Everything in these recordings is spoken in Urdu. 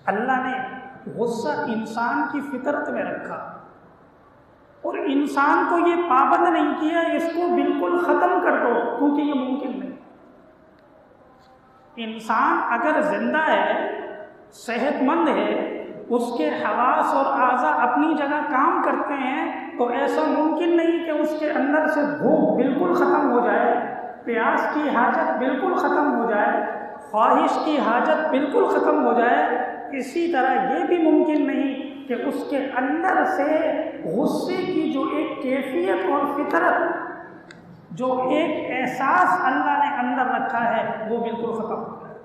اللہ نے غصہ انسان کی فطرت میں رکھا اور انسان کو یہ پابند نہیں کیا اس کو بالکل ختم کر دو، کیونکہ یہ ممکن نہیں۔ انسان اگر زندہ ہے، صحت مند ہے، اس کے حواس اور اعضاء اپنی جگہ کام کرتے ہیں، تو ایسا ممکن نہیں کہ اس کے اندر سے بھوک بالکل ختم ہو جائے، پیاس کی حاجت بالکل ختم ہو جائے، خواہش کی حاجت بالکل ختم ہو جائے۔ اسی طرح یہ بھی ممکن نہیں کہ اس کے اندر سے غصے کی جو ایک کیفیت اور فطرت، جو ایک احساس اللہ نے اندر رکھا ہے، وہ بالکل ختم ہو جائے۔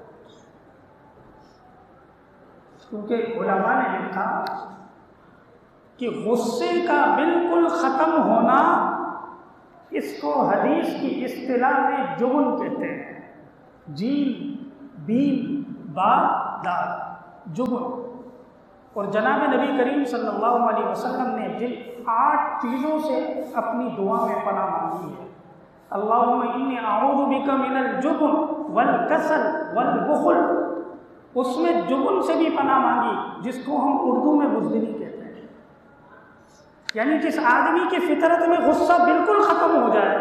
کیونکہ علماء نے لکھا کہ غصے کا بالکل ختم ہونا، اس کو حدیث کی اصطلاح میں جبن کہتے ہیں، جیم بیم با دال، جبن۔ اور جناب نبی کریم صلی اللہ علیہ وسلم نے جن 8 چیزوں سے اپنی دعا میں پناہ مانگی ہے، اللہم انی اعوذ بک من الجبن والکسل والبخل، اس میں جبن سے بھی پناہ مانگی، جس کو ہم اردو میں بزدلی کہتے ہیں، یعنی جس آدمی کی فطرت میں غصہ بالکل ختم ہو جائے،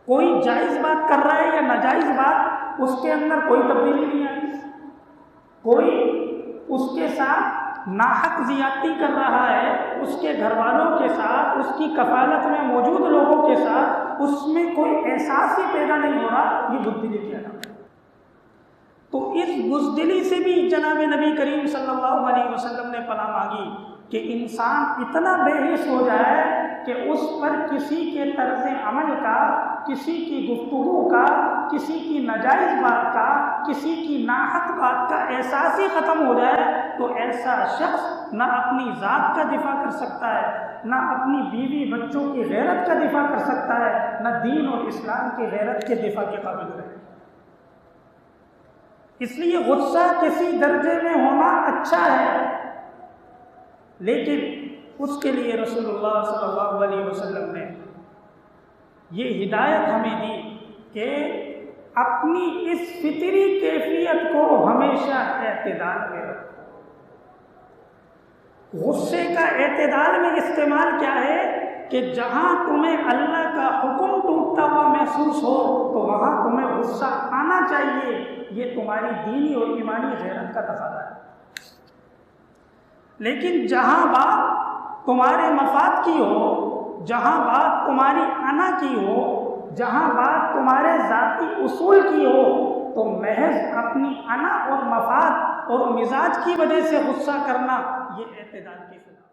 کوئی جائز بات کر رہا ہے یا ناجائز بات، اس کے اندر کوئی تبدیلی نہیں آئی، کوئی اس کے ساتھ ناحق زیادتی کر رہا ہے، اس کے گھر والوں کے ساتھ، اس کی کفالت میں موجود لوگوں کے ساتھ، اس میں کوئی احساس ہی پیدا نہیں ہو رہا، یہ بزدلی کیا نام ہے۔ تو اس بزدلی سے بھی جناب نبی کریم صلی اللہ علیہ وسلم نے پناہ مانگی کہ انسان اتنا بے حس ہو جائے کہ اس پر کسی کے طرز عمل کا، کسی کی گفتگو کا، کسی کی ناجائز بات کا، کسی کی ناحق بات کا احساس ہی ختم ہو جائے، تو ایسا شخص نہ اپنی ذات کا دفاع کر سکتا ہے، نہ اپنی بیوی بچوں کی غیرت کا دفاع کر سکتا ہے، نہ دین اور اسلام کی غیرت کے دفاع کے قابل ہے۔ اس لیے غصہ کسی درجے میں ہونا اچھا ہے، لیکن اس کے لیے رسول اللہ صلی اللہ علیہ وسلم نے یہ ہدایت ہمیں دی کہ اپنی اس فطری کیفیت کو ہمیشہ اعتدال میں رکھو۔ غصے کا اعتدال میں استعمال کیا ہے کہ جہاں تمہیں اللہ کا حکم ٹوٹتا ہوا محسوس ہو تو وہاں تمہیں غصہ آنا چاہیے، یہ تمہاری دینی اور ایمانی غیرت کا تقاضا ہے۔ لیکن جہاں بات تمہارے مفاد کی ہو، جہاں بات تمہاری انا کی ہو، جہاں بات تمہارے ذاتی اصول کی ہو، تو محض اپنی انا اور مفاد اور مزاج کی وجہ سے غصہ کرنا، یہ اعتدال کی خلاف۔